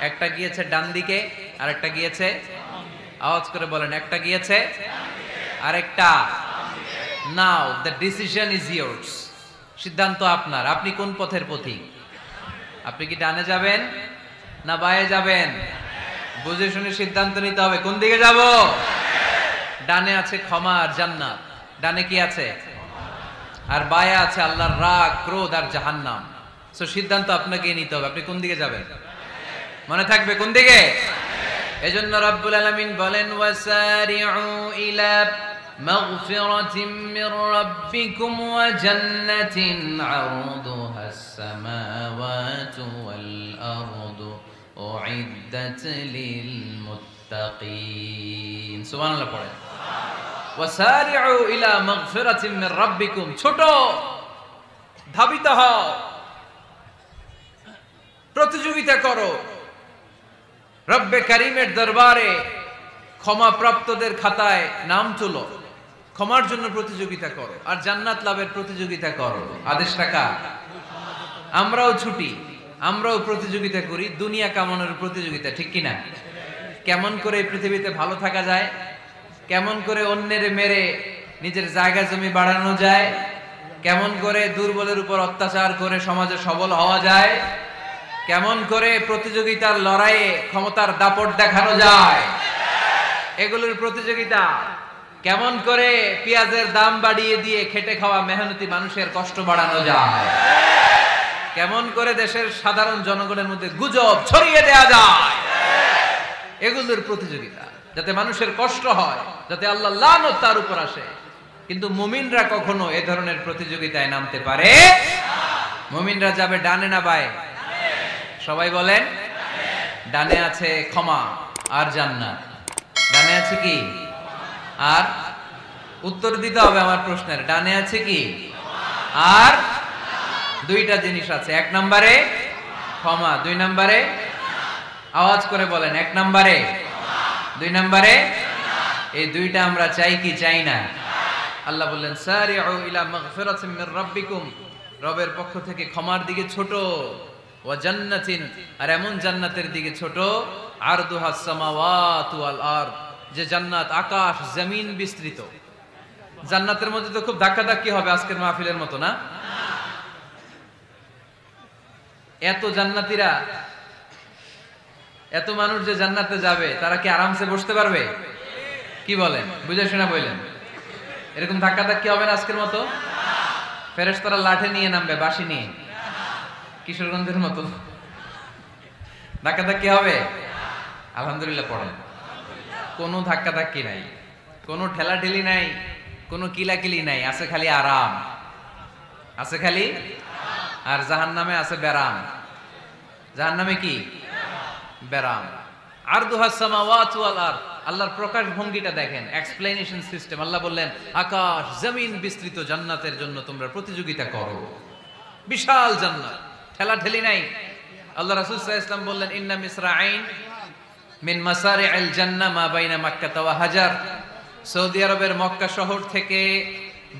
একটা গিয়েছে ডান দিকে আর একটা গিয়েছে, আওয়াজ করে বলেন, একটা গিয়েছে আরেকটা। নাও দ্য ডিসিশন ইজ ইয়ার্স, সিদ্ধান্ত আপনার। আপনি কোন পথের পথিক? আপনি কি ডানে যাবেন না বায়ে যাবেন? বুঝে শুনে সিদ্ধান্ত নিতে হবে। কোন দিকে যাব? ডানে আছে ক্ষমা আর জান্নাত, ডানে কি আছে? আর বায়ে আছে আল্লাহর রাগ, ক্রোধ আর জাহান্নাম। সো সিদ্ধান্ত আপনাকেই নিতে হবে, আপনি কোন দিকে যাবেন। মনে থাকবে কোন দিকে। এজন্য রব্বুল আলামিন বলেন, ওয়াসারিউ ইলা মাগফিরাতিম মির রাব্বিকুম ওয়া জান্নাতিন আরদুহাস সামাওয়াতু ওয়াল আরদু উইদ্দাত লিল মুত্তাকিন। সুবহানাল্লাহ পড়েন। ওয়াসারিউ ইলা মাগফিরাতিম মির রাব্বিকুম, ছোট ধাবিত হও, প্রতিযোগিতা করো রব্বে কারীমের দরবারে, ক্ষমা প্রাপ্তদের খাতায় নাম তুলো, ক্ষমার জন্য প্রতিযোগিতা করো আর জান্নাত লাভের প্রতিযোগিতা করো। আদেশটা কার? আমরাও ছুটি, আমরাও প্রতিযোগিতা করি, দুনিয়া কামানোর প্রতিযোগিতা, ঠিক কিনা? কেমন করে এই পৃথিবীতে ভালো থাকা যায়, কেমন করে অন্যের মেরে নিজের জায়গা জমি বাড়ানো যায়, কেমন করে দুর্বলের উপর অত্যাচার করে সমাজে সবল হওয়া যায়, কেমন করে প্রতিযোগিতার লড়াইয়ে ক্ষমতার দাপট দেখানো যায়, এগুলোর প্রতিযোগিতা। কেমন করে পেঁয়াজের দাম বাড়িয়ে দিয়ে খেটে খাওয়া মেহনতি মানুষের কষ্ট বাড়ানো যায়, কেমন করে দেশের সাধারণ জনগণের মধ্যে গুজব ছড়িয়ে দেয়া যায়, এগুলোর প্রতিযোগিতা, যাতে মানুষের কষ্ট হয়, যাতে আল্লাহ লানত তার উপর আসে। কিন্তু মুমিনরা কখনো এ ধরনের প্রতিযোগিতায় নামতে পারে না। মুমিনরা যাবে ডানে না বায়ে? সবাই বলেন। ডানে আছে ক্ষমা আর জান্নাত। ডানে আছে কি? আর উত্তর দিতে হবে আমার প্রশ্নের। ডানে আছে কি? আর দুইটা জিনিস আছে। এক নম্বরে ক্ষমা, দুই নম্বরে, আওয়াজ করে বলেন, এক নম্বরে, দুই নম্বরে। এই দুইটা আমরা চাই কি চাই না? আল্লাহ বললেন, সারিউ ইলা মাগফিরাতিম মির রাব্বিকুম, রবের পক্ষ থেকে ক্ষমার দিকে ছোট, ওয়া জান্নাতিন, আর এমন জান্নাতের দিকে ছোট, আরদুহাস সামাওয়াতু ওয়াল আরদ, যে জান্নাত আকাশ জমিন বিস্তৃত। জান্নাতের মধ্যে তো খুব ধাক্কাধাক্কি হবে আজকের মাহফিলের মতো না? এত জান্নাতীরা, এত মানুষ যে জান্নাতে যাবে, তারা কি আরামসে বসতে পারবে? কি বলেন? বুঝে শোনা বললেন। এরকম ধাক্কাধাক্কি হবে না আজকের মতো? ফেরেশতারা লাঠি নিয়ে নামবে, বাঁশি নিয়ে, কিশোরগঞ্জের মতো ধাক্কাধাক্কি হবে? আলহামদুলিল্লাহ পড়েন। কোনো ধাক্কাধাক্কি নাই, কোনো ঠেলাঠেলি নাই, কোনো কিলাকিলি নাই, আছে খালি আরাম, আছে খালি। আর জাহান্নামে আছে বেরাম। জাহান্নামে কি? বেরাম। আরদুহাস সামাওয়াতু ওয়াল আরদ, আল্লাহর প্রকাশ ভঙ্গিটা দেখেন, এক্সপ্লেনেশন সিস্টেম। আল্লাহ বললেন, আকাশ জমিন বিস্তৃত জান্নাতের জন্য তোমরা প্রতিযোগিতা করো। বিশাল জান্নাত, ঠেলাঠেলি নাই। আল্লাহ রাসূল সাল্লাল্লাহু আলাইহি ওয়াসাল্লাম বললেন, ইন্না মিসরাঈন মিন মাসারি'আল জান্নাহ মা বাইনা মাক্কাহ ওয়া হাজার। সৌদি আরবের মক্কা শহর থেকে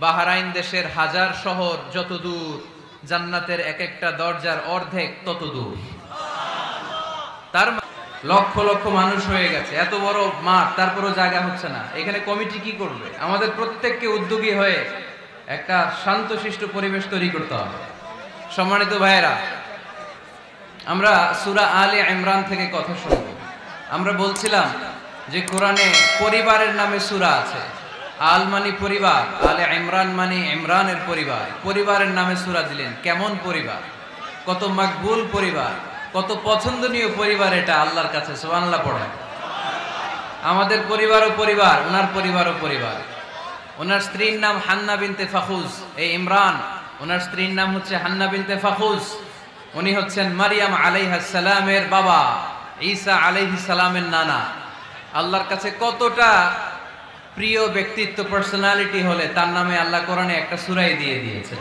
বাহরাইন দেশের হাজার শহর যত দূর, জান্নাতের এক একটা দরজার অর্ধেক তত দূর। তার লক্ষ লক্ষ মানুষ হয়ে গেছে, এত বড় মাঠ, তারপরও জায়গা হচ্ছে না। এখানে কমিটি কি করবে? আমাদের প্রত্যেককে উদ্যোগী হয়ে একটা শান্তশিষ্ট পরিবেশ তৈরি করতে হবে। সম্মানিত ভাইয়েরা, আমরা সূরা আলে ইমরান থেকে কথা শুনব। আমরা বলছিলাম যে কোরআনে পরিবারের নামে সূরা আছে। আল মানে পরিবার, আলে ইমরান মানে ইমরানের পরিবার। পরিবারের নামে সূরা দিলেন। কেমন পরিবার? কত মাকবুল পরিবার, কত পছন্দনীয় পরিবার এটা আল্লাহর কাছে। সুবহানাল্লাহ পড়েন। আমাদের পরিবারও পরিবার, ওনার পরিবারও পরিবার। ওনার স্ত্রীর নাম হান্না বিনতে ফাখুজ। এই ইমরান, ওনার স্ত্রীর নাম হচ্ছে হান্না বিনতে ফাখুজ। উনি হচ্ছেন মারিয়াম আলাইহিস সালামের বাবা, ঈসা আলাইহিস সালামের নানা। আল্লাহর কাছে কতটা প্রিয় ব্যক্তিত্ব, পার্সোনালিটি হলে তার নামে আল্লাহ কোরআনে একটা সূরাই দিয়ে দিয়েছেন।